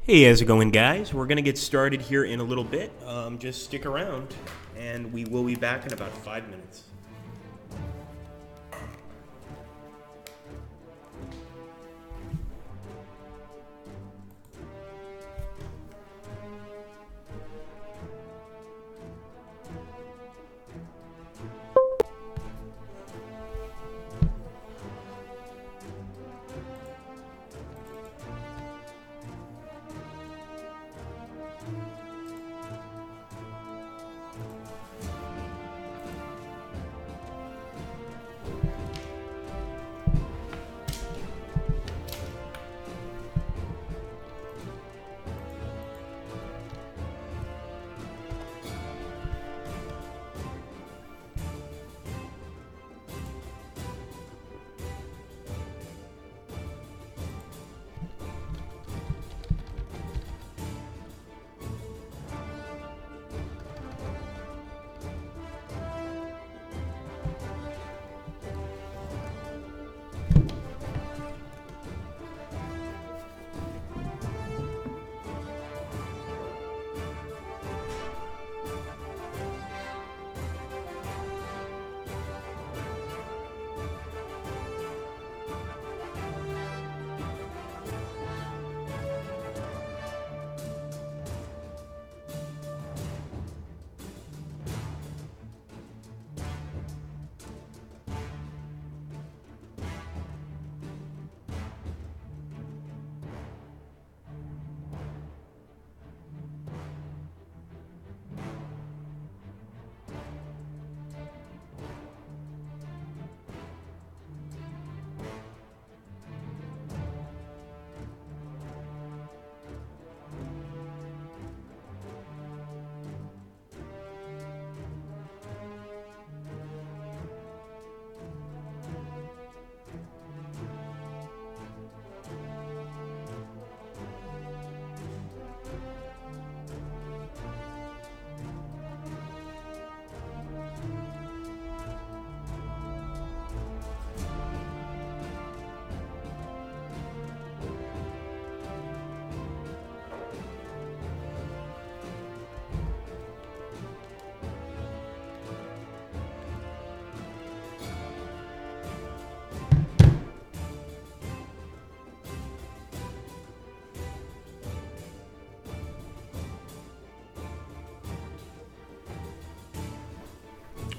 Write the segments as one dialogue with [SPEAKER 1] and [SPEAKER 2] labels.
[SPEAKER 1] Hey, how's it going, guys? We're going to get started here in a little bit. Just stick around, and we will be back in about 5 minutes.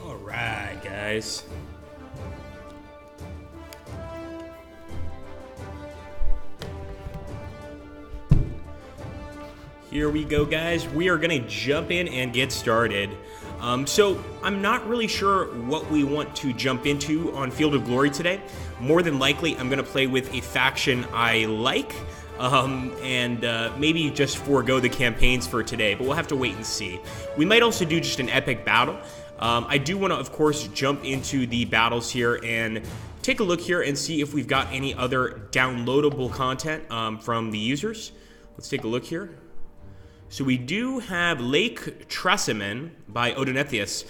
[SPEAKER 1] All right, guys. Here we go, guys. We are going to jump in and get started. So I'm not really sure what we want to jump into on Field of Glory today. More than likely, I'm going to play with a faction I like, and maybe just forego the campaigns for today, but we'll have to wait and see. We might also do just an epic battle. I do want to, of course, jump into the battles here and take a look here and see if we've got any other downloadable content from the users. Let's take a look here. So we do have Lake Trasimene by Odonethius.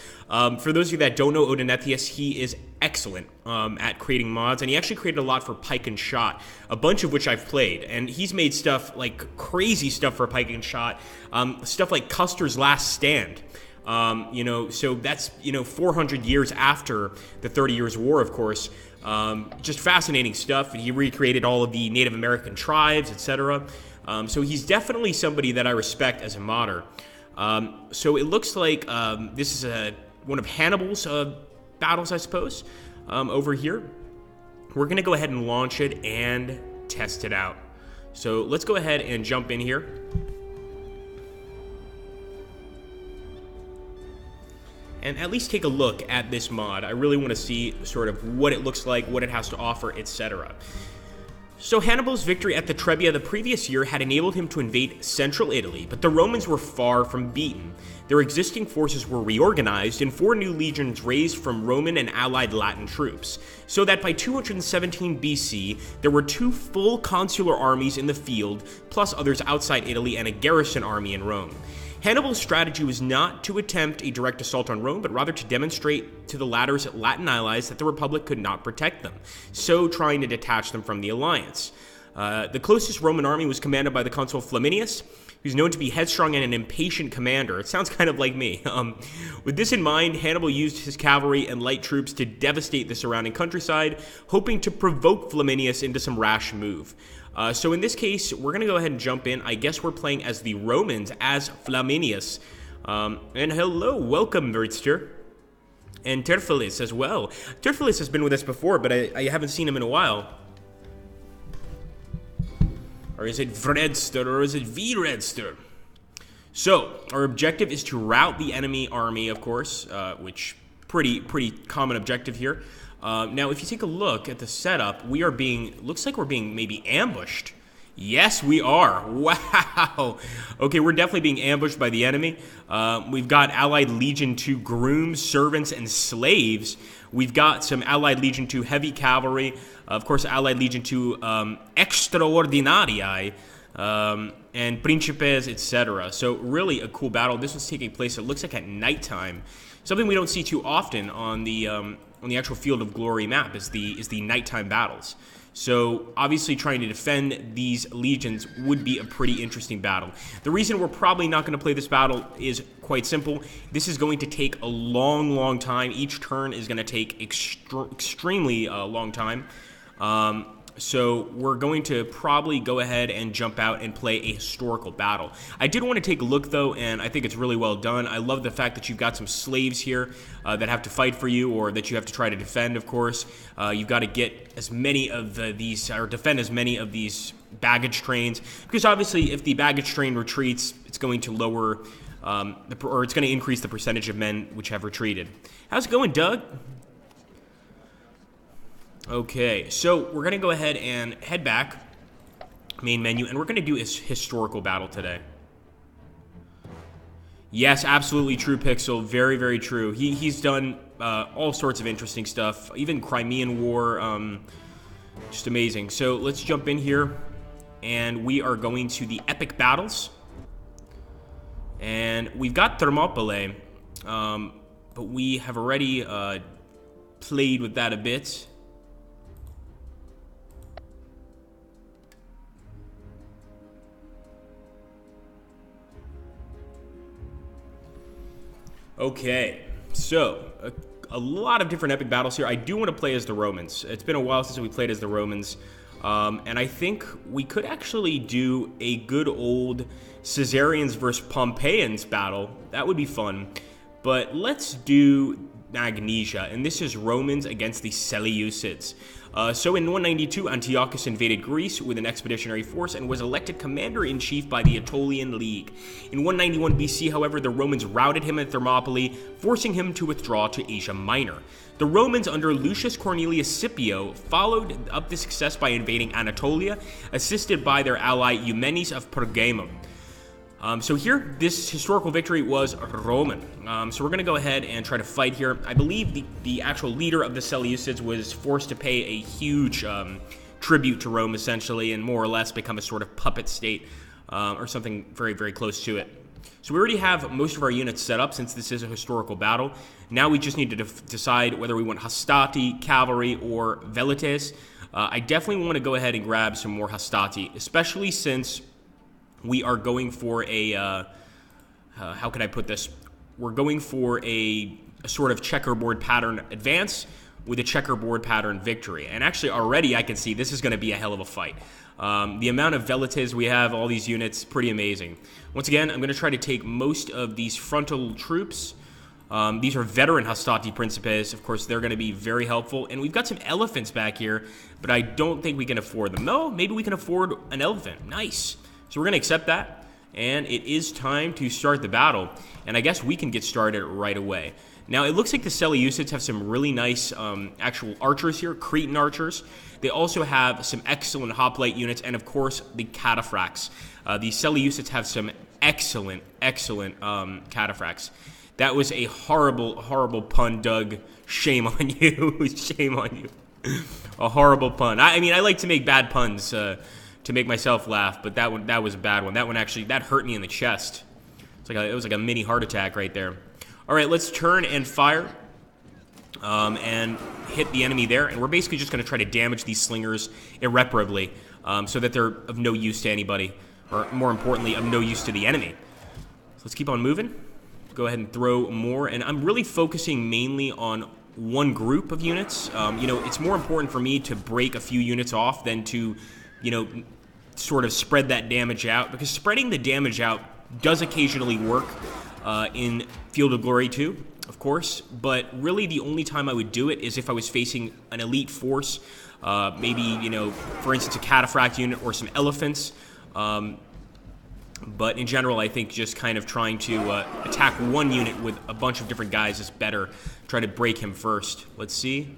[SPEAKER 1] For those of you that don't know Odonethius, he is excellent at creating mods, and he actually created a lot for Pike and Shot, a bunch of which I've played. And he's made stuff like crazy stuff for Pike and Shot, stuff like Custer's Last Stand. So that's 400 years after the 30 Years' War, of course. Just fascinating stuff. He recreated all of the Native American tribes, etc. So he's definitely somebody that I respect as a modder. So it looks like this is one of Hannibal's battles, I suppose, over here. We're going to go ahead and launch it and test it out. So let's go ahead and jump in here. And at least take a look at this mod. I really want to see sort of what it looks like, what it has to offer, etc. So Hannibal's victory at the Trebia the previous year had enabled him to invade central Italy, but the Romans were far from beaten. Their existing forces were reorganized and 4 new legions raised from Roman and allied Latin troops, so that by 217 BC, there were 2 full consular armies in the field, plus others outside Italy and a garrison army in Rome. Hannibal's strategy was not to attempt a direct assault on Rome, but rather to demonstrate to the latter's Latin allies that the Republic could not protect them, so trying to detach them from the alliance. The closest Roman army was commanded by the consul Flaminius, who's known to be headstrong and an impatient commander. It sounds kind of like me. With this in mind, Hannibal used his cavalry and light troops to devastate the surrounding countryside, hoping to provoke Flaminius into some rash move. So in this case, we're going to go ahead and jump in. I guess we're playing as the Romans, as Flaminius. And hello, welcome, Vertster. And Terfelis as well. Terfelis has been with us before, but I haven't seen him in a while. Or is it Vredster, or is it Vredster? So, our objective is to rout the enemy army, of course, which pretty common objective here. Now, if you take a look at the setup, looks like we're being maybe ambushed. Yes, we are. Wow. Okay, we're definitely being ambushed by the enemy. We've got Allied Legion 2 grooms, servants, and slaves. We've got some Allied Legion 2 heavy cavalry. Of course, Allied Legion 2 extraordinarii, and principes, etc. So really a cool battle. This was taking place, it looks like, at nighttime. Something we don't see too often on the actual Field of Glory map is the nighttime battles. So obviously trying to defend these legions would be a pretty interesting battle. The reason we're probably not going to play this battle is quite simple. This is going to take a long time. Each turn is going to take extremely long time. So we're going to probably go ahead and jump out and play a historical battle. I did want to take a look, though, and I think it's really well done. I love the fact that you've got some slaves here that have to fight for you, or that you have to try to defend, of course. You've got to get as many of these, or defend as many of these baggage trains, because obviously if the baggage train retreats, it's going to lower, or it's going to increase the percentage of men which have retreated. How's it going, Doug? Okay, so we're going to go ahead and head back, main menu, and we're going to do a historical battle today. Yes, absolutely true, Pixel. Very true. He's done all sorts of interesting stuff, even Crimean War, just amazing. So let's jump in here, and we are going to the epic battles. And we've got Thermopylae, but we have already played with that a bit. Okay, so a lot of different epic battles here. I do want to play as the Romans. It's been a while since we played as the Romans, and I think we could actually do a good old Caesarians versus Pompeians battle. That would be fun, but let's do Magnesia, and this is Romans against the Seleucids. So in 192, Antiochus invaded Greece with an expeditionary force and was elected commander-in-chief by the Aetolian League. In 191 BC, however, the Romans routed him at Thermopylae, forcing him to withdraw to Asia Minor. The Romans under Lucius Cornelius Scipio followed up the success by invading Anatolia, assisted by their ally Eumenes of Pergamum. So here, this historical victory was Roman. So we're going to go ahead and try to fight here. I believe the actual leader of the Seleucids was forced to pay a huge tribute to Rome, essentially, and more or less become a sort of puppet state, or something very close to it. So we already have most of our units set up since this is a historical battle. Now we just need to decide whether we want hastati, cavalry, or velites. I definitely want to go ahead and grab some more hastati, especially since we are going for a, how can I put this? We're going for a sort of checkerboard pattern advance with a checkerboard pattern victory. And actually already I can see this is going to be a hell of a fight. The amount of velites we have, all these units, pretty amazing. Once again, I'm going to try to take most of these frontal troops. These are veteran hastati principes. Of course, they're going to be very helpful. And we've got some elephants back here, but I don't think we can afford them. No, maybe we can afford an elephant. Nice. So we're going to accept that, and it is time to start the battle, and I guess we can get started right away. Now, it looks like the Seleucids have some really nice actual archers here, Cretan archers. They also have some excellent hoplite units, and of course, the cataphracts. The Seleucids have some excellent cataphracts. That was a horrible pun, Doug. Shame on you. Shame on you. A horrible pun. I mean, I like to make bad puns, to make myself laugh, but that was a bad one. That one actually, that hurt me in the chest. It was like a mini heart attack right there. All right, let's turn and fire, and hit the enemy there. And we're basically just going to try to damage these slingers irreparably. so that they're of no use to anybody, or more importantly, of no use to the enemy. So let's keep on moving. Go ahead and throw more, and I'm really focusing mainly on one group of units. You know, it's more important for me to break a few units off than to, you know, sort of spread that damage out, because spreading the damage out does occasionally work in Field of Glory 2, of course, but really the only time I would do it is if I was facing an elite force, maybe, you know, for instance, a cataphract unit or some elephants. But in general, I think just kind of trying to attack one unit with a bunch of different guys is better. Try to break him first. Let's see.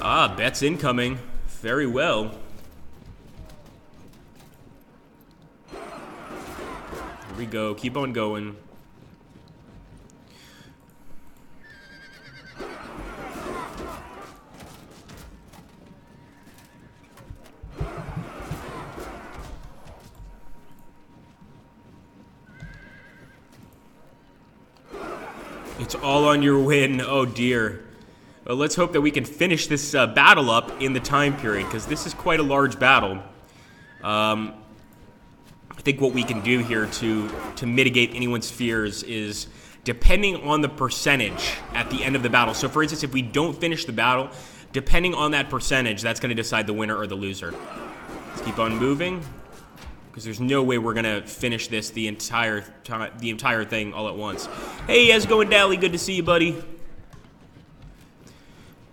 [SPEAKER 1] Ah, bets incoming. Very well. Here we go. Keep on going. It's all on your win. Oh dear. Well, let's hope that we can finish this battle up in the time period, because this is quite a large battle. I think what we can do here to mitigate anyone's fears is, depending on the percentage at the end of the battle. So for instance, if we don't finish the battle, depending on that percentage, that's going to decide the winner or the loser. Let's keep on moving, because there's no way we're gonna finish this the entire thing all at once. Hey, how's it going, Dally? Good to see you, buddy. We've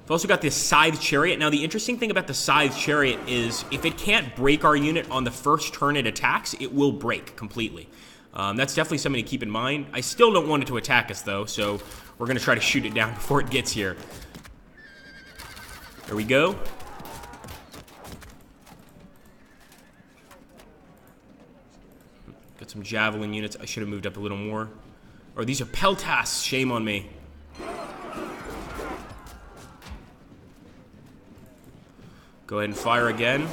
[SPEAKER 1] also got this Scythe Chariot. Now, the interesting thing about the Scythe Chariot is if it can't break our unit on the first turn it attacks, it will break completely. That's definitely something to keep in mind. I still don't want it to attack us, though, so we're gonna try to shoot it down before it gets here. There we go. Got some javelin units. I should have moved up a little more. Or these are peltasts. Shame on me. Go ahead and fire again.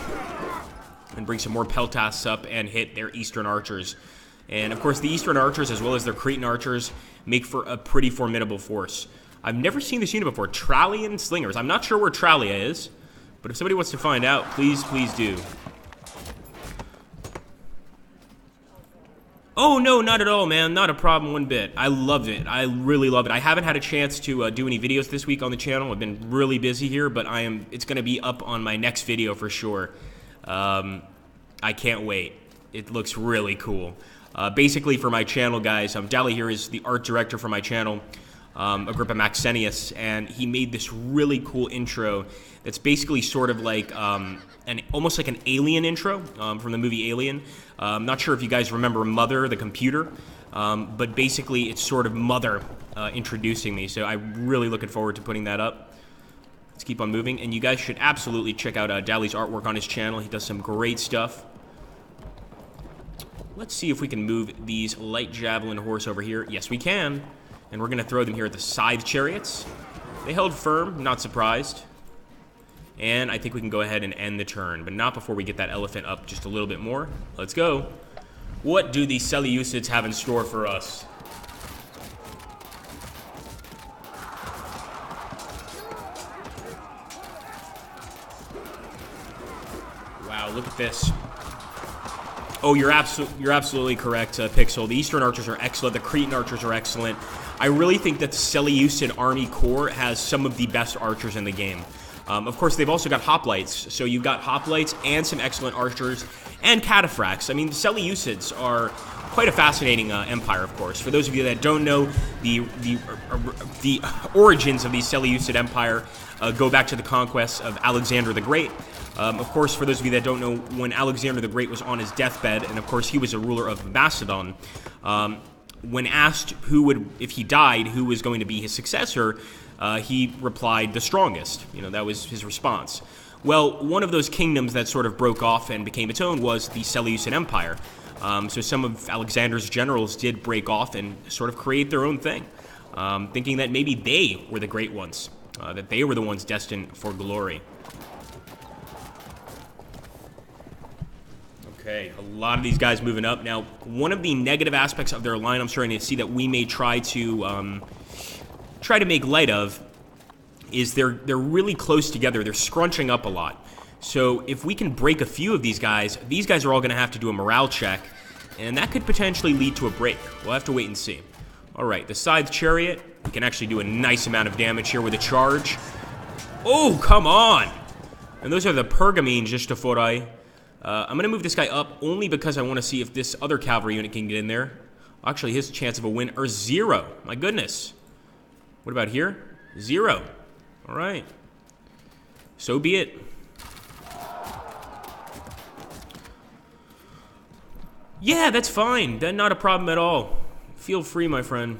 [SPEAKER 1] And bring some more peltasts up and hit their Eastern archers. And of course, the Eastern archers, as well as their Cretan archers, make for a pretty formidable force. I've never seen this unit before. Trallian slingers. I'm not sure where Trallia is, but if somebody wants to find out, please do. Oh, no, not at all, man. Not a problem one bit. I loved it. I really love it. I haven't had a chance to do any videos this week on the channel. I've been really busy here, but it's going to be up on my next video for sure. I can't wait. It looks really cool. Basically, for my channel, guys, Dally here is the art director for my channel, Agrippa Maxenius, and he made this really cool intro that's basically sort of like almost like an Alien intro from the movie Alien. I'm not sure if you guys remember Mother, the computer, but basically it's sort of Mother introducing me, so I'm really looking forward to putting that up. Let's keep on moving, and you guys should absolutely check out Dally's artwork on his channel. He does some great stuff. Let's see if we can move these light javelin horse over here. Yes, we can. And we're going to throw them here at the Scythe Chariots. They held firm, not surprised. And I think we can go ahead and end the turn, but not before we get that elephant up just a little bit more. Let's go. What do the Seleucids have in store for us? Wow, look at this. Oh, you're absolutely correct, Pixel. The Eastern archers are excellent. The Cretan archers are excellent. I really think that the Seleucid army corps has some of the best archers in the game. Of course, they've also got hoplites. So you've got hoplites and some excellent archers and cataphracts. I mean, the Seleucids are quite a fascinating empire, of course. For those of you that don't know, the origins of the Seleucid Empire go back to the conquests of Alexander the Great. Of course, for those of you that don't know, when Alexander the Great was on his deathbed, and of course he was a ruler of Macedon, when asked if he died, who was going to be his successor, he replied, the strongest. You know, that was his response. Well, one of those kingdoms that sort of broke off and became its own was the Seleucid Empire. So some of Alexander's generals did break off and sort of create their own thing, thinking that maybe they were the great ones, that they were the ones destined for glory. Okay, a lot of these guys moving up. Now, one of the negative aspects of their line I'm starting to see that we may try to make light of is they're really close together. They're scrunching up a lot. So if we can break a few of these guys are all going to have to do a morale check, and that could potentially lead to a break. We'll have to wait and see. All right, the Scythe Chariot. We can actually do a nice amount of damage here with a charge. Oh, come on! And those are the Pergamines, Jistoforai. I'm going to move this guy up only because I want to see if this other cavalry unit can get in there. Actually, his chance of a win are 0. My goodness. What about here? 0. All right. So be it. Yeah, that's fine. That's not a problem at all. Feel free, my friend.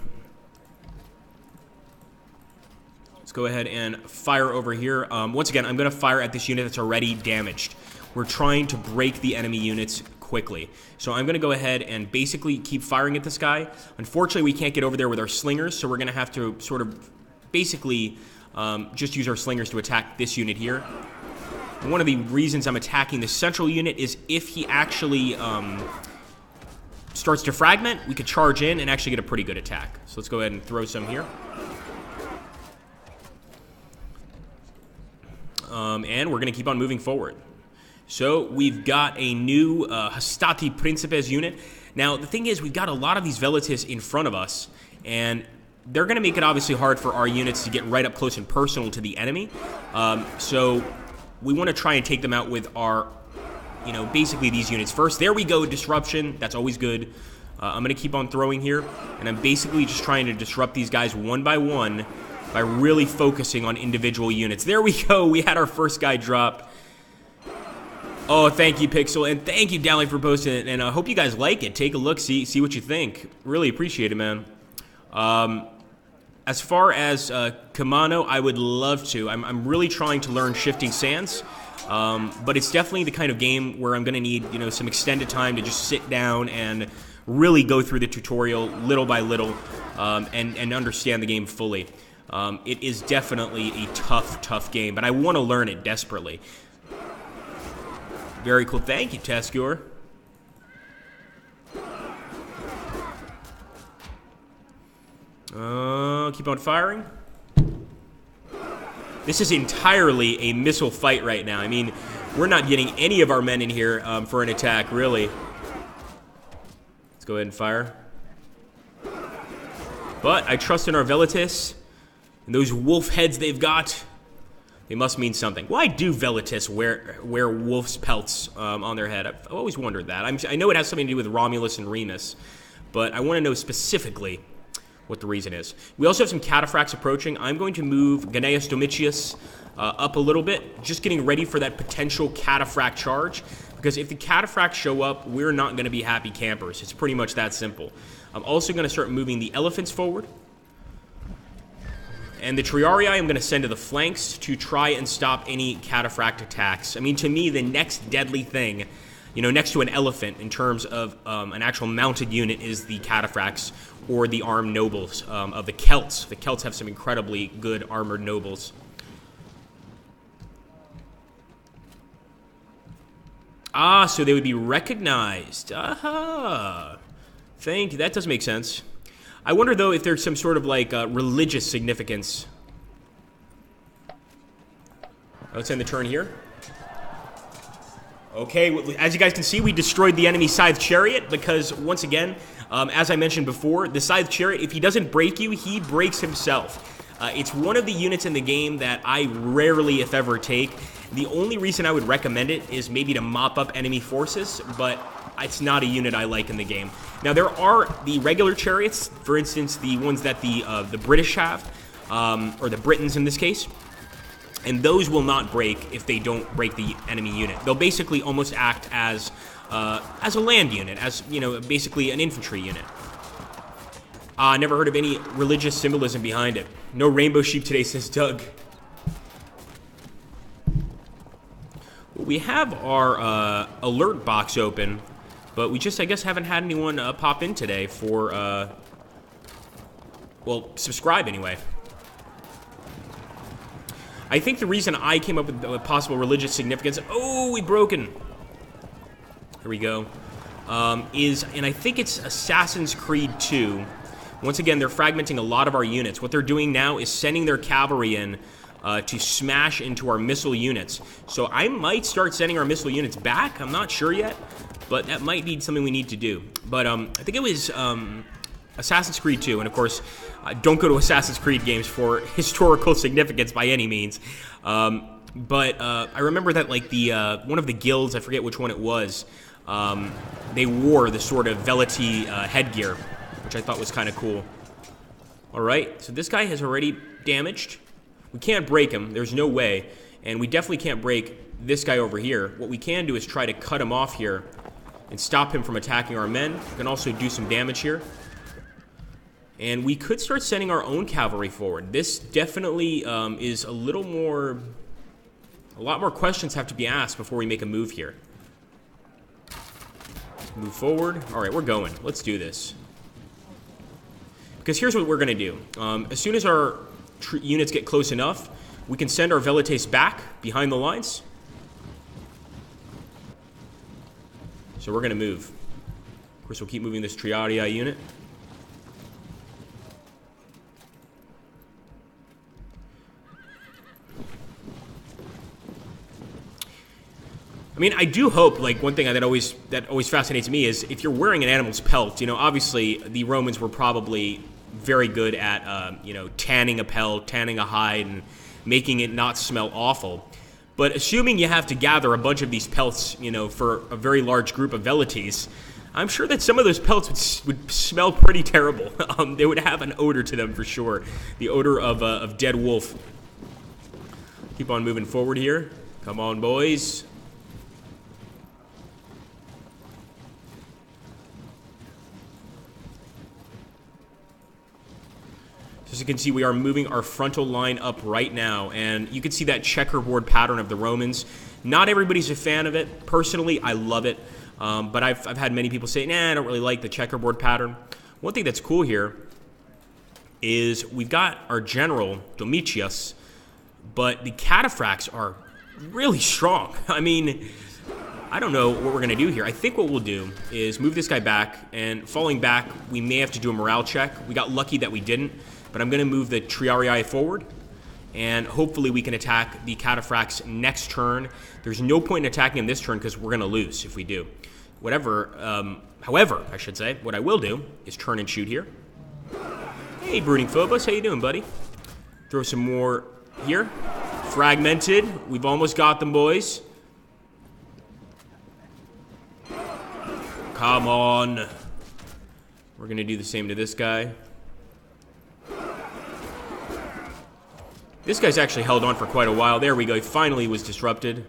[SPEAKER 1] Let's go ahead and fire over here. Once again, I'm going to fire at this unit that's already damaged. We're trying to break the enemy units quickly. So I'm going to go ahead and basically keep firing at this guy. Unfortunately, we can't get over there with our slingers, so we're going to have to sort of basically just use our slingers to attack this unit here. And one of the reasons I'm attacking the central unit is if he actually starts to fragment, we could charge in and actually get a pretty good attack. So let's go ahead and throw some here. And we're going to keep on moving forward. So we've got a new Hastati Principes unit. Now, the thing is, we've got a lot of these Velites in front of us, and they're going to make it obviously hard for our units to get right up close and personal to the enemy. So we want to try and take them out with our, basically these units first. There we go, disruption. That's always good. I'm going to keep on throwing here, and I'm basically just trying to disrupt these guys one by one by really focusing on individual units. There we go. We had our first guy drop. Oh, thank you, Pixel, and thank you, Dally, for posting it, and I hope you guys like it. Take a look, see what you think. Really appreciate it, man. As far as Kamano, I would love to. I'm really trying to learn Shifting Sands, but it's definitely the kind of game where I'm going to need, some extended time to just sit down and really go through the tutorial little by little and understand the game fully. It is definitely a tough game, but I want to learn it desperately. Very cool. Thank you, Tescure. Keep on firing. This is entirely a missile fight right now. I mean, we're not getting any of our men in here for an attack, really. Let's go ahead and fire. But I trust in our Velites. And those wolf heads they've got, they must mean something. Why do Velites wear wolf's pelts on their head? I've always wondered that. I know it has something to do with Romulus and Remus, but I want to know specifically what the reason is. We also have some cataphracts approaching. I'm going to move Gnaeus Domitius up a little bit, just getting ready for that potential cataphract charge, because if the cataphracts show up, we're not going to be happy campers. It's pretty much that simple. I'm also going to start moving the elephants forward. And the Triarii I'm going to send to the flanks to try and stop any cataphract attacks. I mean, to me, the next deadly thing, next to an elephant in terms of an actual mounted unit is the cataphracts or the armed nobles of the Celts. The Celts have some incredibly good armored nobles. Ah, so they would be recognized. Aha. Thank you. That does make sense. I wonder, though, if there's some sort of, religious significance. Let's end the turn here. Okay, as you guys can see, we destroyed the enemy Scythe Chariot because, once again, as I mentioned before, the Scythe Chariot, if he doesn't break you, he breaks himself. It's one of the units in the game that I rarely, if ever, take. The only reason I would recommend it is maybe to mop up enemy forces, but it's not a unit I like in the game. Now, there are the regular chariots, for instance, the ones that the British have, or the Britons in this case, and those will not break if they don't break the enemy unit. They'll basically almost act as a land unit, as, basically an infantry unit. Never heard of any religious symbolism behind it. No rainbow sheep today, says Doug. We have our alert box open, but we just, I guess, haven't had anyone pop in today for, subscribe anyway. I think the reason I came up with the possible religious significance, oh, we broken. Here we go. And I think it's Assassin's Creed 2. Once again, they're fragmenting a lot of our units. What they're doing now is sending their cavalry in to smash into our missile units. So I might start sending our missile units back. I'm not sure yet, but that might be something we need to do. But I think it was Assassin's Creed 2, and of course, don't go to Assassin's Creed games for historical significance by any means. But I remember that like the one of the guilds, I forget which one it was, they wore the sort of velvety headgear, which I thought was kind of cool. All right, so this guy has already damaged. We can't break him. There's no way. And we definitely can't break this guy over here. What we can do is try to cut him off here and stop him from attacking our men. We can also do some damage here. And we could start sending our own cavalry forward. This definitely is a lot more questions have to be asked before we make a move here. Let's move forward. All right, we're going. Let's do this. Because here's what we're going to do. As soon as our units get close enough, we can send our velites back behind the lines. So we're going to move. Of course, we'll keep moving this Triarii unit. I mean, I do hope, like, one thing that always fascinates me is if you're wearing an animal's pelt, you know, obviously the Romans were probably very good at, you know, tanning a pelt, tanning a hide, and making it not smell awful. But assuming you have to gather a bunch of these pelts, you know, for a very large group of velites, I'm sure that some of those pelts would smell pretty terrible. They would have an odor to them for sure. The odor of dead wolf. Keep on moving forward here. Come on, boys. As you can see, we are moving our frontal line up right now, and you can see that checkerboard pattern of the Romans. Not everybody's a fan of it. Personally, I love it, but I've had many people say, nah, I don't really like the checkerboard pattern. One thing that's cool here is we've got our general, Domitius, but the cataphracts are really strong. I mean, I don't know what we're going to do here. I think what we'll do is move this guy back, and falling back, we may have to do a morale check. We got lucky that we didn't. But I'm going to move the Triarii forward, and hopefully we can attack the cataphracts next turn. There's no point in attacking them this turn because we're going to lose if we do. However, I should say, what I will do is turn and shoot here. Hey, Brooding Phobos, how you doing, buddy? Throw some more here. Fragmented. We've almost got them, boys. Come on. We're going to do the same to this guy. This guy's actually held on for quite a while. There we go. He finally was disrupted.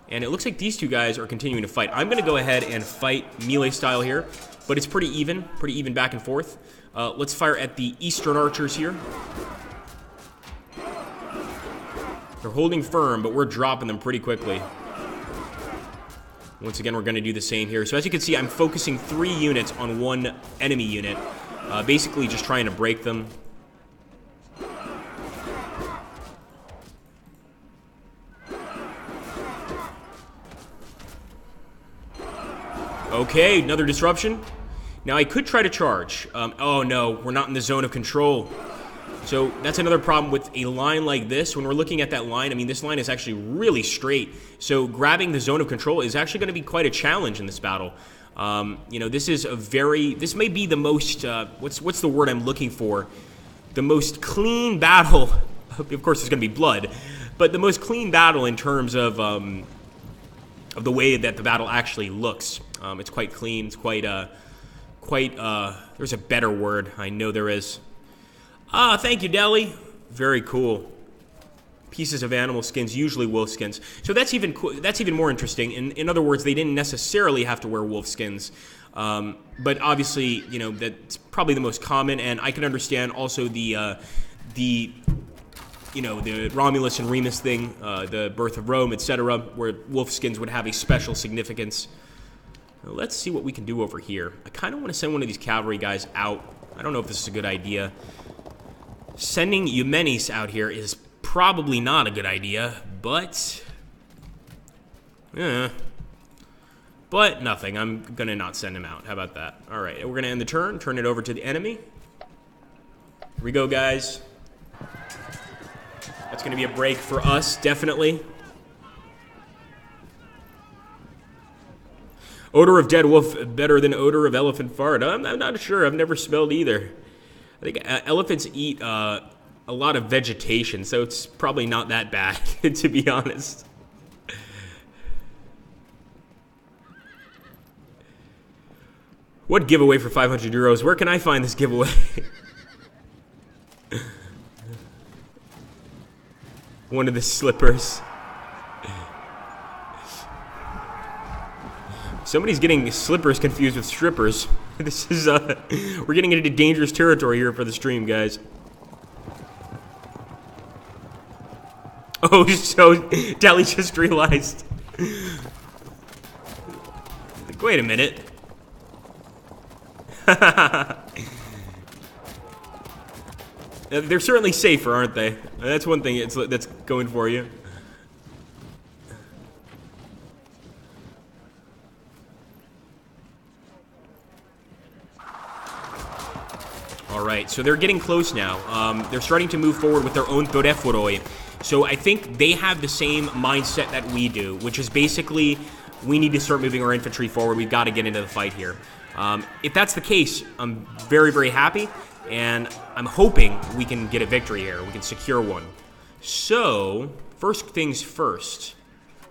[SPEAKER 1] And it looks like these two guys are continuing to fight. I'm going to go ahead and fight melee style here, but it's pretty even back and forth. Let's fire at the Eastern archers here. They're holding firm, but we're dropping them pretty quickly. Once again, we're going to do the same here. So as you can see, I'm focusing 3 units on one enemy unit. Basically just trying to break them. Okay, another disruption. Now I could try to charge. Oh no, we're not in the zone of control. So that's another problem with a line like this. When we're looking at that line, I mean, this line is actually really straight. So grabbing the zone of control is actually going to be quite a challenge in this battle. You know, this may be the most, what's the word I'm looking for? The most clean battle. Of course, there's going to be blood, but the most clean battle in terms of the way that the battle actually looks. It's quite clean. It's quite, there's a better word. I know there is. Thank you, Deli. Very cool. Pieces of animal skins, usually wolf skins. So that's even more interesting. In other words, they didn't necessarily have to wear wolf skins, but obviously, you know, that's probably the most common. And I can understand also the Romulus and Remus thing, the birth of Rome, etc., where wolf skins would have a special significance. Now, let's see what we can do over here. I kind of want to send one of these cavalry guys out. I don't know if this is a good idea. Sending Eumenes out here is probably not a good idea, but nothing. I'm gonna not send him out. How about that? All right, we're gonna end the turn it over to the enemy. Here we go, guys. That's going to be a break for us, definitely. Odor of dead wolf better than odor of elephant fart. I'm not sure. I've never smelled either. I think elephants eat a lot of vegetation, so it's probably not that bad, to be honest. What giveaway for 500 euros? Where can I find this giveaway? One of the slippers. Somebody's getting slippers confused with strippers. This is, we're getting into dangerous territory here for the stream, guys. Oh, so Dally just realized. Like, wait a minute. They're certainly safer, aren't they? That's one thing that's going for you. Alright, so they're getting close now. They're starting to move forward with their own Thoreforoi. So I think they have the same mindset that we do, which is basically, we need to start moving our infantry forward. We've got to get into the fight here. If that's the case, I'm very, very happy, and I'm hoping we can get a victory here. We can secure one. So, first things first,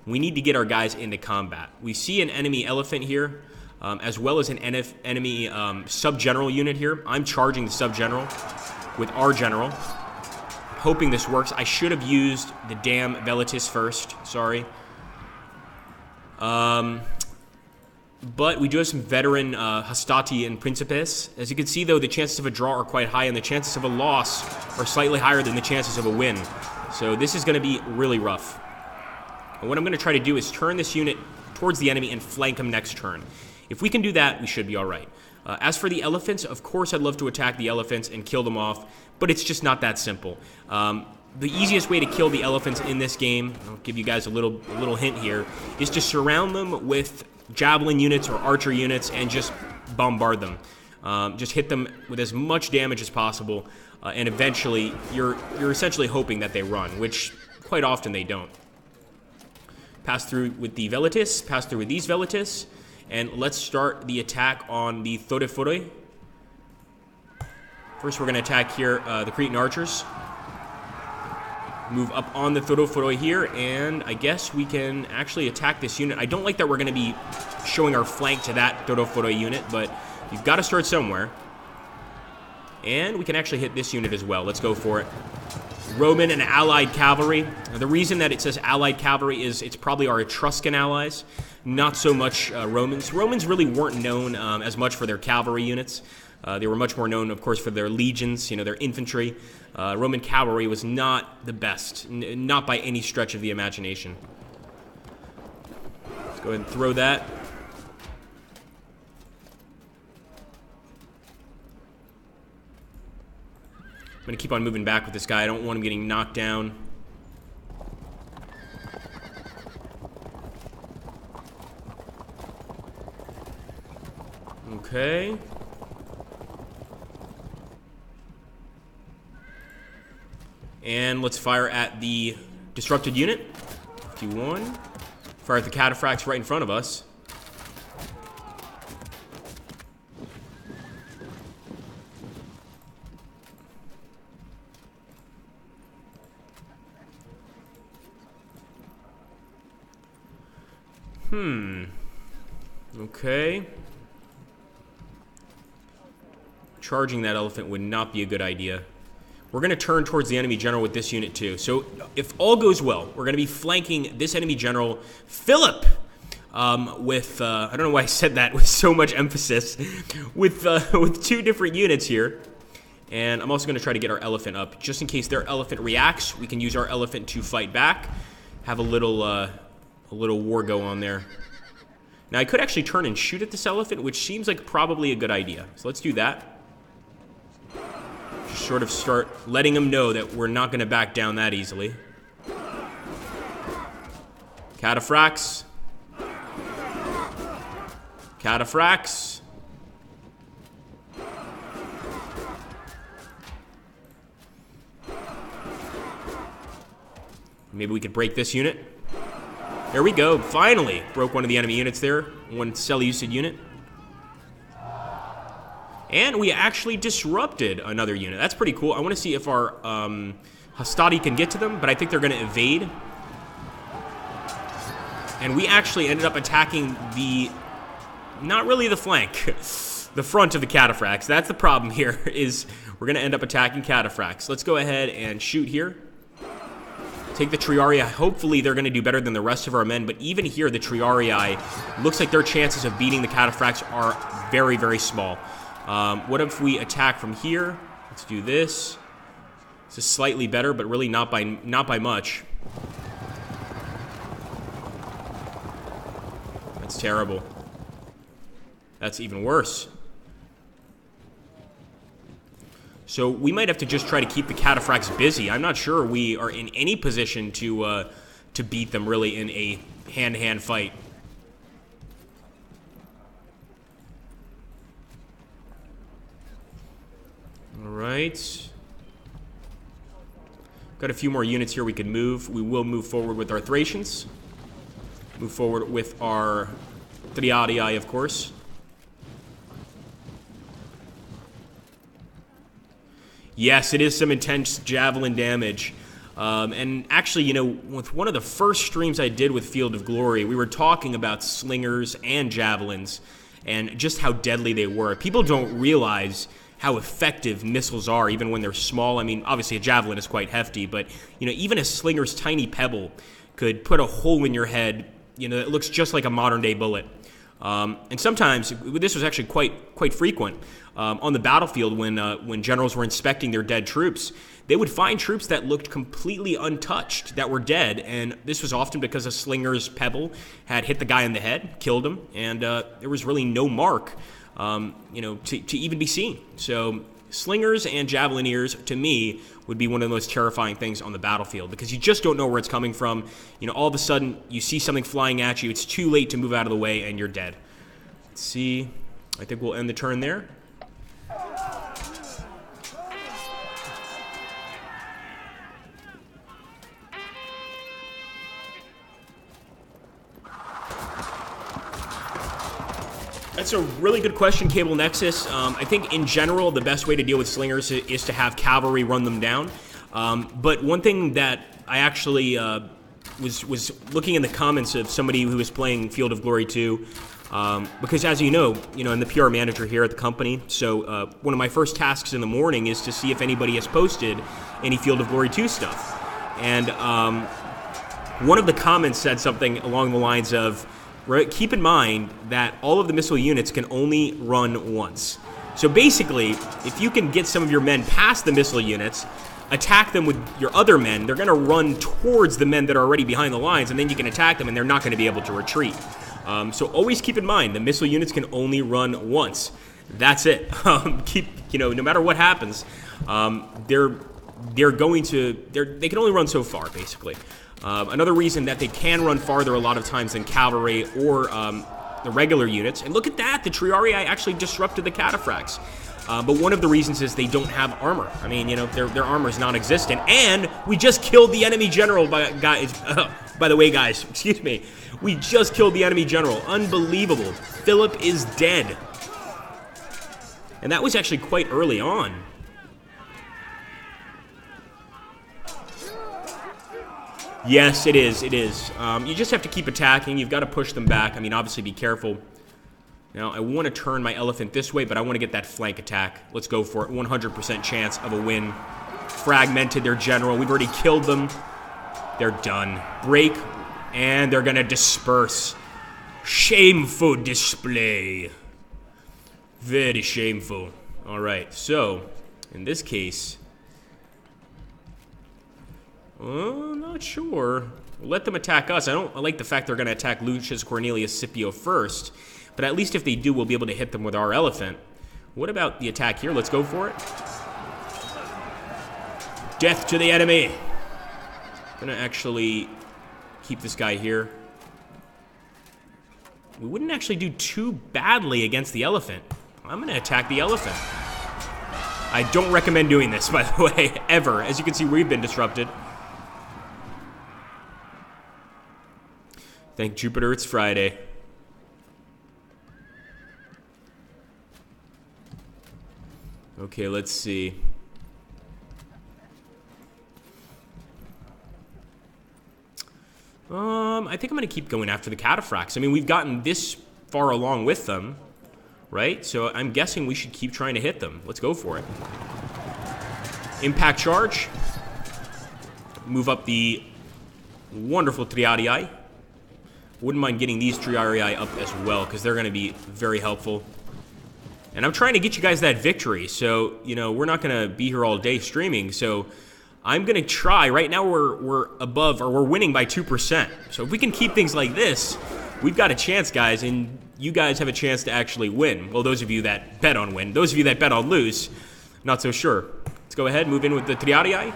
[SPEAKER 1] we need to get our guys into combat. We see an enemy elephant here, as well as an enemy sub-general unit here. I'm charging the sub-general with our general. Hoping this works. I should have used the damn Velitis first. Sorry. But we do have some veteran Hastati and Principes. As you can see, though, the chances of a draw are quite high, and the chances of a loss are slightly higher than the chances of a win. So this is going to be really rough. And what I'm going to try to do is turn this unit towards the enemy and flank him next turn. If we can do that, we should be all right. As for the elephants, of course I'd love to attack the elephants and kill them off, but it's just not that simple. The easiest way to kill the elephants in this game, I'll give you guys a little hint here, is to surround them with javelin units or archer units and just bombard them. Just hit them with as much damage as possible, and eventually you're essentially hoping that they run, which quite often they don't. Pass through with the Velitis, pass through with these Velitis, and let's start the attack on the Thoreforoi. First we're going to attack here the Cretan archers. Move up on the Thoreforoi here, and I guess we can actually attack this unit. I don't like that we're going to be showing our flank to that Thoreforoi unit, but you've got to start somewhere. And we can actually hit this unit as well. Let's go for it. Roman and allied cavalry. Now, the reason that it says allied cavalry is it's probably our Etruscan allies, not so much Romans. Romans really weren't known as much for their cavalry units. They were much more known, of course, for their legions, their infantry. Roman cavalry was not the best, not by any stretch of the imagination. Let's go ahead and throw that. I'm going to keep on moving back with this guy. I don't want him getting knocked down. Okay. And let's fire at the disrupted unit. 51. Fire at the cataphracts right in front of us. Okay. Charging that elephant would not be a good idea. We're going to turn towards the enemy general with this unit too. So if all goes well, we're going to be flanking this enemy general, Philip, with, I don't know why I said that with so much emphasis, with two different units here. And I'm also going to try to get our elephant up. Just in case their elephant reacts, we can use our elephant to fight back. Have a little war go on there. Now I could actually turn and shoot at this elephant, which seems like probably a good idea. So let's do that. Just sort of start letting them know that we're not going to back down that easily. Cataphracts. Cataphracts. Maybe we could break this unit. There we go. Finally broke one of the enemy units there. One Seleucid unit. And we actually disrupted another unit. That's pretty cool. I want to see if our Hastati can get to them, but I think they're going to evade. And we actually ended up attacking the... not really the flank. The front of the cataphracts. That's the problem here, is we're going to end up attacking cataphracts. Let's go ahead and shoot here. Take the Triarii. Hopefully they're going to do better than the rest of our men, but even here, the Triarii, looks like their chances of beating the cataphracts are very, very small. What if we attack from here? Let's do this. This is slightly better, but really not by much. That's terrible. That's even worse. So we might have to just try to keep the cataphracts busy. I'm not sure we are in any position to beat them really in a hand-to-hand fight. All right. Got a few more units here we can move. We will move forward with our Thracians. Move forward with our Triarii, of course. Yes, it is some intense javelin damage. And actually, you know, with one of the first streams I did with Field of Glory, we were talking about slingers and javelins and just how deadly they were. People don't realize how effective missiles are, even when they're small. I mean, obviously a javelin is quite hefty, but, you know, even a slinger's tiny pebble could put a hole in your head, you know, that looks just like a modern-day bullet. And sometimes, this was actually quite frequent, on the battlefield when generals were inspecting their dead troops. They would find troops that looked completely untouched, that were dead, and this was often because a slinger's pebble had hit the guy in the head, killed him, and there was really no mark, you know, to even be seen. So slingers and javelineers, to me, would be one of the most terrifying things on the battlefield, because you just don't know where it's coming from. You know, all of a sudden, you see something flying at you, it's too late to move out of the way, and you're dead. Let's see. I think we'll end the turn there. That's a really good question, Cable Nexus. I think in general, the best way to deal with slingers is to have cavalry run them down. But one thing that I actually was looking in the comments of somebody who was playing Field of Glory 2, because as you know, I'm the PR manager here at the company. So one of my first tasks in the morning is to see if anybody has posted any Field of Glory 2 stuff. And one of the comments said something along the lines of, keep in mind that all of the missile units can only run once. So basically, if you can get some of your men past the missile units, attack them with your other men, they're going to run towards the men that are already behind the lines, and then you can attack them, and they're not going to be able to retreat. So always keep in mind, the missile units can only run once. That's it. No matter what happens, they can only run so far, basically. Another reason that they can run farther a lot of times than cavalry or the regular units, and look at that, the Triarii actually disrupted the cataphracts. But one of the reasons is they don't have armor. I mean, their armor is non-existent, and we just killed the enemy general, by the way, guys, excuse me. We just killed the enemy general. Unbelievable. Philip is dead. And that was actually quite early on. Yes, it is. It is. You just have to keep attacking. You've got to push them back. I mean, obviously, be careful. Now, I want to turn my elephant this way, but I want to get that flank attack. Let's go for it. 100% chance of a win. Fragmented their general. We've already killed them. They're done. Break, and they're going to disperse. Shameful display. Very shameful. All right, so, in this case... not sure. We'll let them attack us. I like the fact they're going to attack Lucius Cornelius Scipio first, but at least if they do, we'll be able to hit them with our elephant. What about the attack here? Let's go for it. Death to the enemy. I'm going to actually keep this guy here. We wouldn't actually do too badly against the elephant. I'm going to attack the elephant. I don't recommend doing this, by the way, ever. As you can see, we've been disrupted. Thank Jupiter it's Friday. Okay, let's see. I think I'm going to keep going after the cataphracts. I mean, we've gotten this far along with them, right? So I'm guessing we should keep trying to hit them. Let's go for it. Impact charge. Move up the wonderful Triarii. Wouldn't mind getting these Triarii up as well, because they're going to be very helpful. And I'm trying to get you guys that victory, so, you know, we're not going to be here all day streaming, so I'm going to try. Right now we're above, or we're winning by 2%. So if we can keep things like this, we've got a chance, guys, and you guys have a chance to actually win. Well, those of you that bet on win. Those of you that bet on lose, not so sure. Let's go ahead, move in with the Triarii.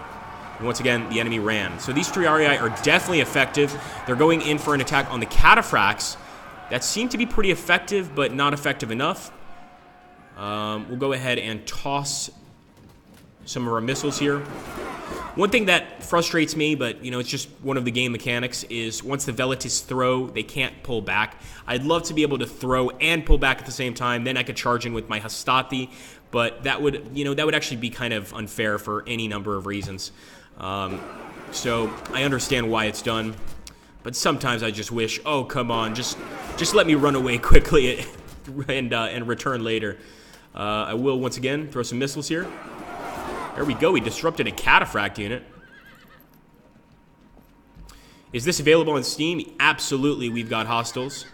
[SPEAKER 1] And once again, the enemy ran. So these Triarii are definitely effective. They're going in for an attack on the cataphracts. That seemed to be pretty effective, but not effective enough. We'll go ahead and toss some of our missiles here. One thing that frustrates me, but, you know, it's just one of the game mechanics, is once the Velites throw, they can't pull back. I'd love to be able to throw and pull back at the same time. Then I could charge in with my Hastati, but that would, you know, that would actually be kind of unfair for any number of reasons. So I understand why it's done, but sometimes I just wish, oh, come on, just let me run away quickly and return later. I will once again throw some missiles here. There we go. We disrupted a cataphract unit. Is this available on Steam? Absolutely, we've got hostiles.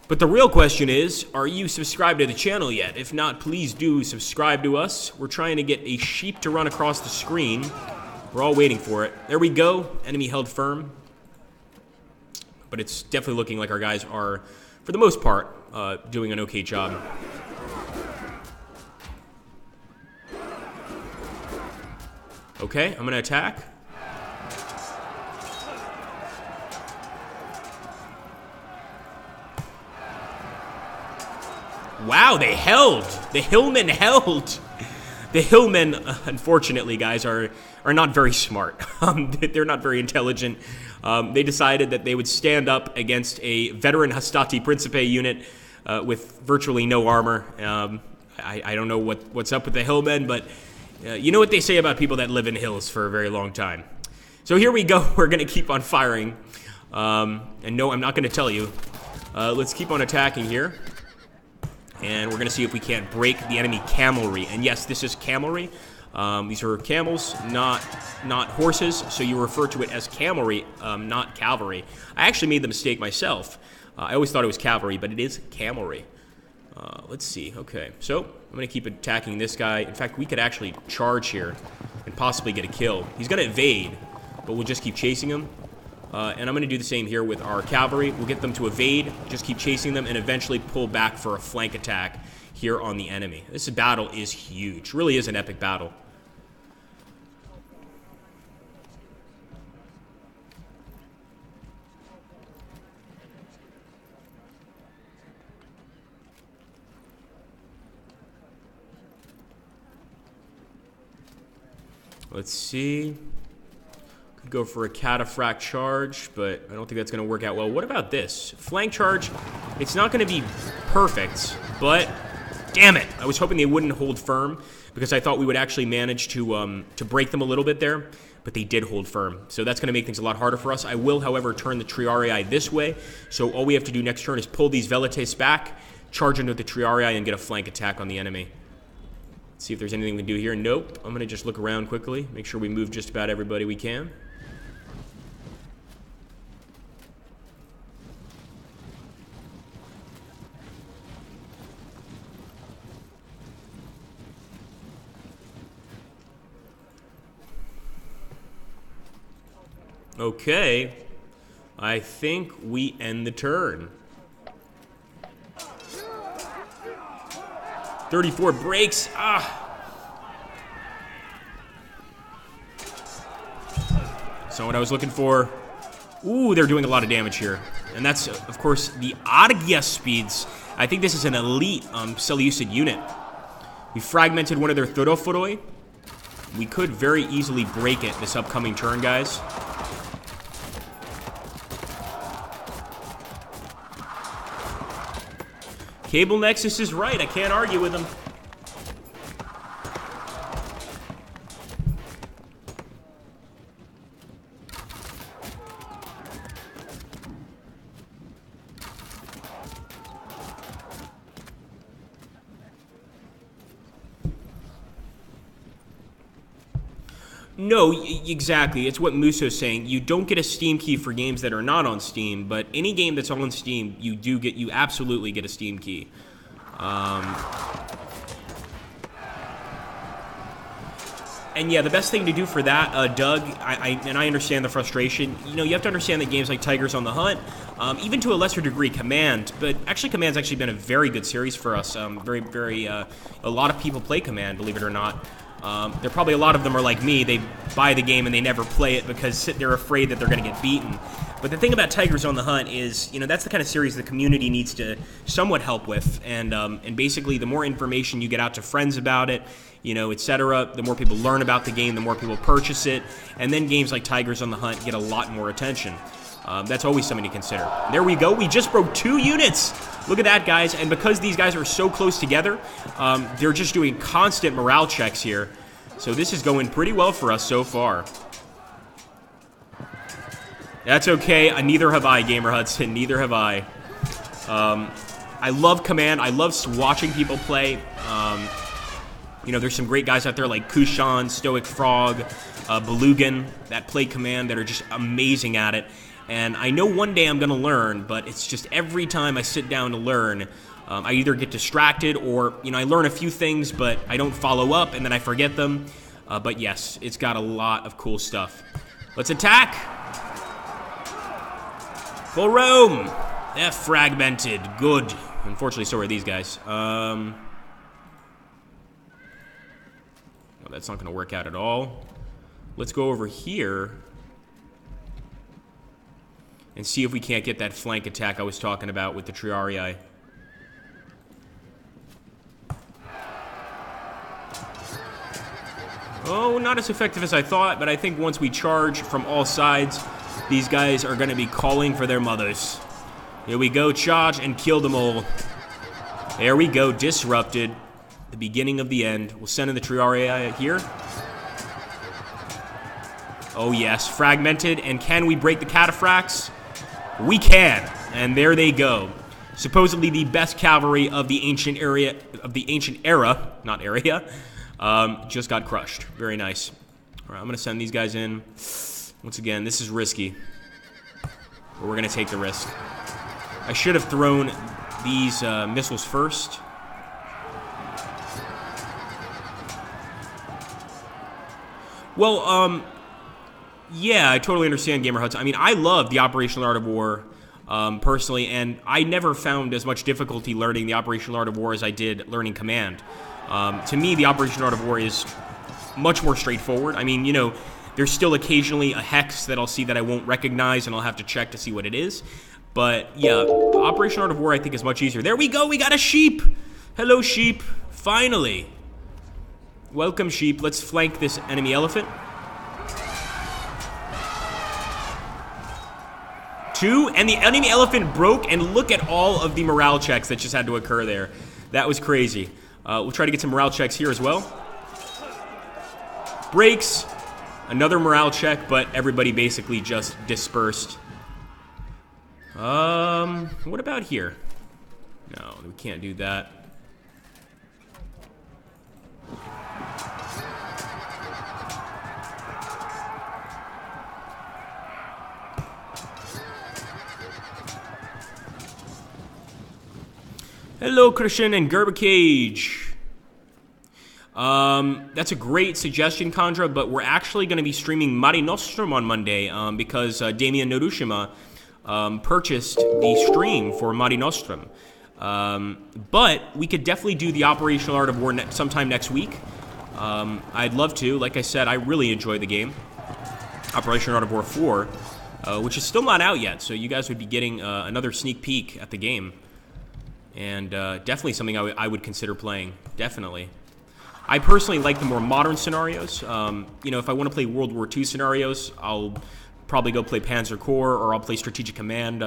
[SPEAKER 1] But the real question is, are you subscribed to the channel yet? If not, please do subscribe to us. We're trying to get a sheep to run across the screen. We're all waiting for it. There we go. Enemy held firm. But it's definitely looking like our guys are, for the most part, doing an okay job. Okay, I'm going to attack. Wow, they held. The Hillmen held. The Hillmen, unfortunately, guys, are not very smart. They're not very intelligent. They decided that they would stand up against a veteran Hastati Principe unit with virtually no armor. I don't know what's up with the Hillmen, but you know what they say about people that live in hills for a very long time. So here we go. We're going to keep on firing. And no, I'm not going to tell you. Let's keep on attacking here. And we're going to see if we can't break the enemy camelry. And yes, this is camelry. These are camels, not horses. So you refer to it as camelry, not cavalry. I actually made the mistake myself. I always thought it was cavalry, but it is camelry. Let's see. Okay, so I'm going to keep attacking this guy. In fact, we could actually charge here and possibly get a kill. He's going to evade, but we'll just keep chasing him. And I'm going to do the same here with our cavalry. We'll get them to evade, just keep chasing them, and eventually pull back for a flank attack here on the enemy. This battle is huge. Really is an epic battle. Let's see. Could go for a cataphract charge, but I don't think that's going to work out well. What about this? Flank charge. It's not going to be perfect, but damn it. I was hoping they wouldn't hold firm because I thought we would actually manage to break them a little bit there, but they did hold firm. So that's going to make things a lot harder for us. I will, however, turn the Triarii this way. So all we have to do next turn is pull these Velites back, charge into the Triarii, and get a flank attack on the enemy. See if there's anything we can do here. Nope. I'm going to just look around quickly. Make sure we move just about everybody we can. Okay. I think we end the turn. 34 breaks. So what I was looking for. Ooh, they're doing a lot of damage here. And that's, of course, the Argia speeds. I think this is an elite Seleucid unit. We fragmented one of their Thodophoroi. We could very easily break it this upcoming turn, guys. Cable Nexus is right. I can't argue with him. No, exactly. It's what Muso's saying. You don't get a Steam key for games that are not on Steam, but any game that's on Steam, you absolutely get a Steam key. And yeah, the best thing to do for that, Doug, I understand the frustration. You know, you have to understand that games like Tigers on the Hunt, even to a lesser degree, Command, but actually Command's actually been a very good series for us. A lot of people play Command, believe it or not. There probably a lot of them are like me. They buy the game and they never play it because they're afraid that they're going to get beaten. But the thing about Tigers on the Hunt is, you know, that's the kind of series the community needs to somewhat help with. And basically, the more information you get out to friends about it, you know, etc., the more people learn about the game, the more people purchase it. And then games like Tigers on the Hunt get a lot more attention. That's always something to consider. There we go. We just broke 2 units. Look at that, guys. And because these guys are so close together, they're just doing constant morale checks here. So this is going pretty well for us so far. That's okay. Neither have I, Gamer Hudson. Neither have I. I love Command. I love watching people play. You know, there's some great guys out there like Kushan, Stoic Frog, Belugan that play Command that are just amazing at it. And I know one day I'm going to learn, but it's just every time I sit down to learn, I either get distracted or, you know, I learn a few things, but I don't follow up and then I forget them. But yes, it's got a lot of cool stuff. Let's attack! Full roam! Yeah, fragmented. Good. Unfortunately, so are these guys. Well, that's not going to work out at all. Let's go over here and see if we can't get that flank attack I was talking about with the Triarii. Oh, not as effective as I thought, but I think once we charge from all sides, these guys are going to be calling for their mothers. Here we go, charge and kill them all. There we go, disrupted. The beginning of the end. We'll send in the Triarii here. Oh yes, fragmented, and can we break the cataphracts? We can, and there they go. Supposedly the best cavalry of the ancient era, not area, just got crushed. Very nice. All right, I'm gonna send these guys in. Once again, this is risky, but we're gonna take the risk. I should have thrown these missiles first. Well, yeah, I totally understand, Gamer Hudson. I mean, I love the Operational Art of War, personally, and I never found as much difficulty learning the Operational Art of War as I did learning Command. To me, the Operational Art of War is much more straightforward. I mean, you know, there's still occasionally a hex that I'll see that I won't recognize, and I'll have to check to see what it is. But, yeah, Operational Art of War, I think, is much easier. There we go! We got a sheep! Hello, sheep! Finally! Welcome, sheep. Let's flank this enemy elephant. 2, and the enemy elephant broke, and look at all of the morale checks that just had to occur there. That was crazy. We'll try to get some morale checks here as well. Breaks. Another morale check, but everybody basically just dispersed. What about here? No, we can't do that. Hello, Christian and Gerber Cage. That's a great suggestion, Condra, but we're actually going to be streaming Mare Nostrum on Monday because Damien Norushima purchased the stream for Mare Nostrum. But we could definitely do the Operational Art of War sometime next week. I'd love to. Like I said, I really enjoy the game. Operational Art of War 4, which is still not out yet, so you guys would be getting another sneak peek at the game. And definitely something I would consider playing. Definitely. I personally like the more modern scenarios. You know, if I want to play World War II scenarios, I'll probably go play Panzer Corps, or I'll play Strategic Command,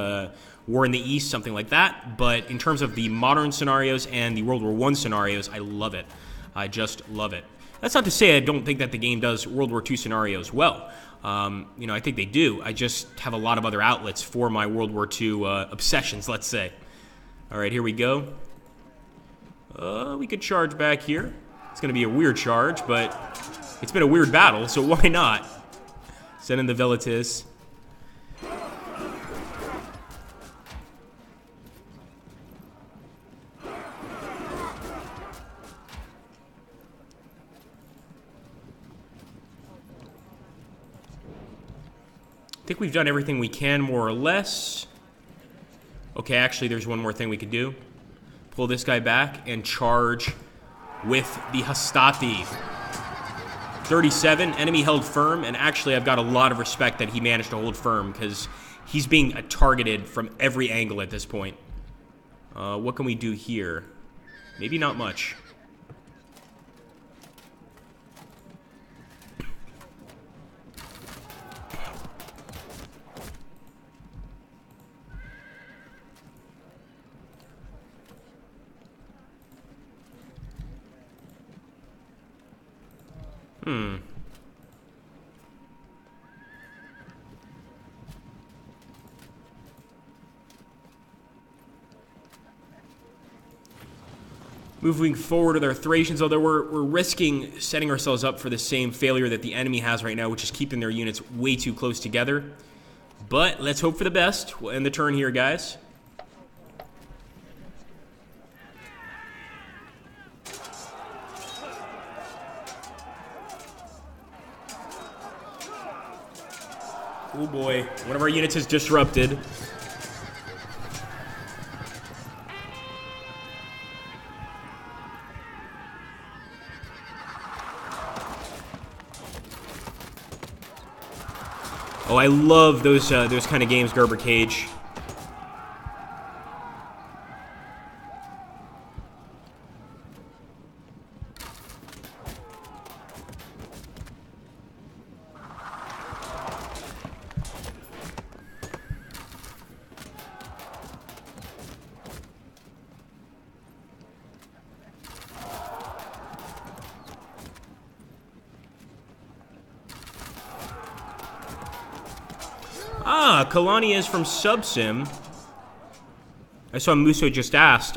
[SPEAKER 1] War in the East, something like that. But in terms of the modern scenarios and the World War I scenarios, I love it. I just love it. That's not to say I don't think that the game does World War II scenarios well. You know, I think they do. I just have a lot of other outlets for my World War II obsessions, let's say. All right, here we go. We could charge back here. It's going to be a weird charge, but it's been a weird battle, so why not? Send in the Velitis. I think we've done everything we can, more or less. Okay, actually, there's one more thing we could do. Pull this guy back and charge with the Hastati. 37, enemy held firm, and actually I've got a lot of respect that he managed to hold firm, because he's being targeted from every angle at this point. What can we do here? Maybe not much. Moving forward with our Thracians, although we're risking setting ourselves up for the same failure that the enemy has right now, which is keeping their units way too close together. But let's hope for the best. We'll end the turn here, guys. Oh boy, one of our units is disrupted. Oh, I love those kind of games, Gerber Cage. Ah, Kalani is from Subsim. I saw Muso just asked.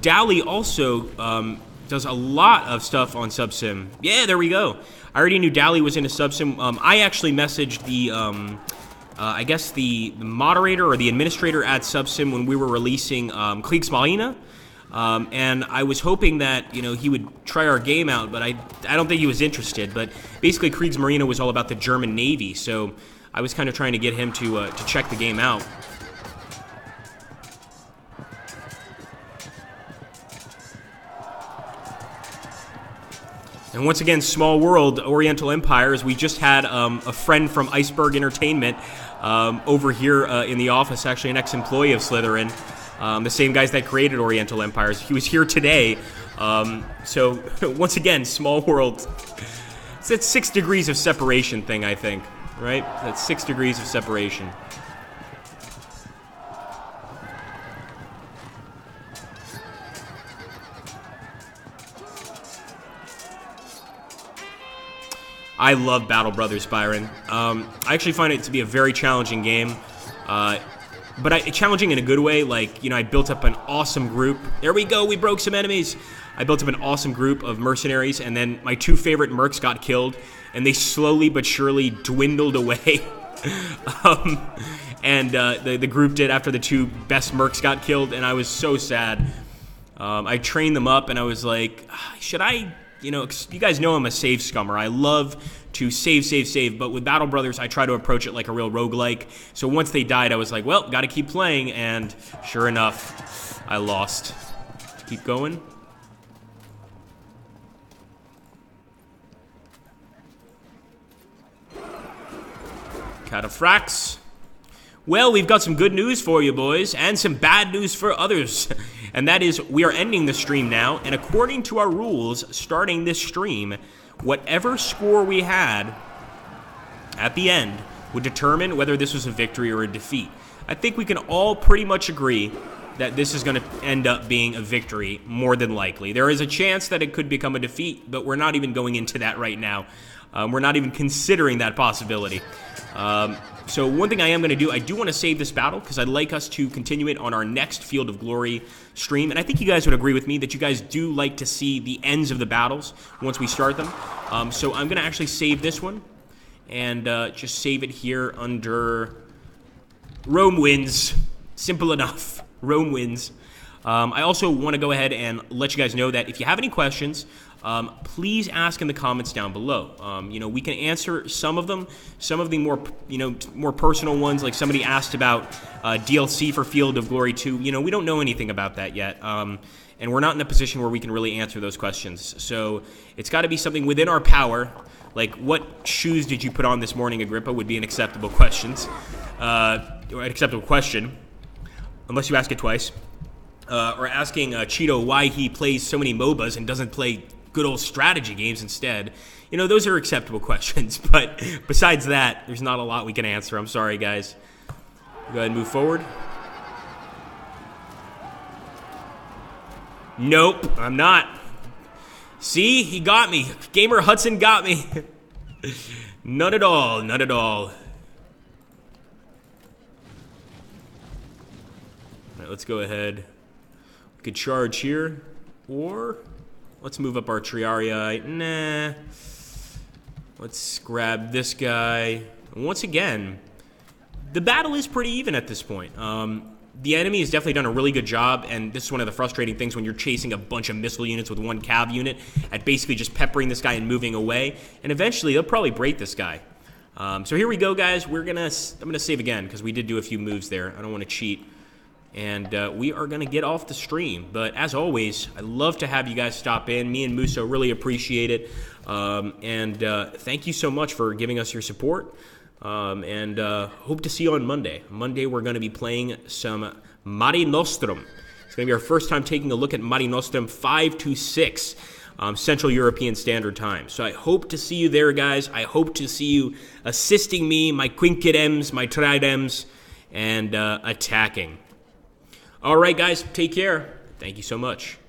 [SPEAKER 1] Dally also does a lot of stuff on Subsim. Yeah, there we go. I already knew Dally was into Subsim. I actually messaged the, I guess the moderator or the administrator at Subsim when we were releasing Kriegsmarine. And I was hoping that, you know, he would try our game out, but I don't think he was interested. But basically, Kriegsmarine was all about the German Navy, so I was kind of trying to get him to check the game out. And once again, small world, Oriental Empires. We just had a friend from Iceberg Entertainment over here in the office, actually an ex-employee of Slytherin. The same guys that created Oriental Empires. He was here today. So once again, small world. It's that 6 degrees of separation thing, I think. Right? That's 6 degrees of separation. I love Battle Brothers, Byron. I actually find it to be a very challenging game. But challenging in a good way. Like, you know, I built up an awesome group. There we go, we broke some enemies. I built up an awesome group of mercenaries, and then my 2 favorite mercs got killed, and they slowly but surely dwindled away. The group did after the 2 best mercs got killed, and I was so sad. I trained them up, and I was like, should I, you know, you guys know I'm a save scummer. I love to save, but with Battle Brothers, I try to approach it like a real roguelike. So once they died, I was like, well, gotta keep playing, and sure enough, I lost. Keep going. Cataphracts. Well, we've got some good news for you, boys, and some bad news for others. And that is, we are ending the stream now, and according to our rules, starting this stream, whatever score we had at the end would determine whether this was a victory or a defeat. I think we can all pretty much agree that this is going to end up being a victory, more than likely. There is a chance that it could become a defeat, but we're not even going into that right now. We're not even considering that possibility. So one thing I am going to do, I do want to save this battle because I'd like us to continue it on our next Field of Glory stream. And I think you guys would agree with me that you guys do like to see the ends of the battles once we start them. So I'm going to actually save this one and just save it here under Rome wins. Simple enough. Rome wins. I also want to go ahead and let you guys know that if you have any questions, please ask in the comments down below. We can answer some of them. Some of the more, more personal ones, like somebody asked about DLC for Field of Glory 2. We don't know anything about that yet. And we're not in a position where we can really answer those questions. So it's got to be something within our power. Like, what shoes did you put on this morning, Agrippa, would be an acceptable question. Unless you ask it twice. Or asking Cheeto why he plays so many MOBAs and doesn't play good old strategy games instead. Those are acceptable questions. But besides that, there's not a lot we can answer. I'm sorry, guys. Go ahead and move forward. Nope, I'm not. See, he got me. Gamer Hudson got me. None at all, none at all. All right, let's go ahead. We could charge here, or let's move up our Triarii. Nah. Let's grab this guy. And once again, the battle is pretty even at this point. The enemy has definitely done a really good job, and this is one of the frustrating things when you're chasing a bunch of missile units with one cav unit at basically just peppering this guy and moving away. And eventually, they'll probably break this guy. So here we go, guys. I'm gonna save again because we did do a few moves there. I don't want to cheat. And we are going to get off the stream. But as always, I love to have you guys stop in. Me and Muso really appreciate it. Thank you so much for giving us your support. Hope to see you on Monday. Monday, we're going to be playing some Mare Nostrum. It's going to be our first time taking a look at Mare Nostrum 5 to 6 Central European Standard Time. So I hope to see you there, guys. I hope to see you assisting me, my Quinquidems, my Tridems, and attacking. All right, guys, take care. Thank you so much.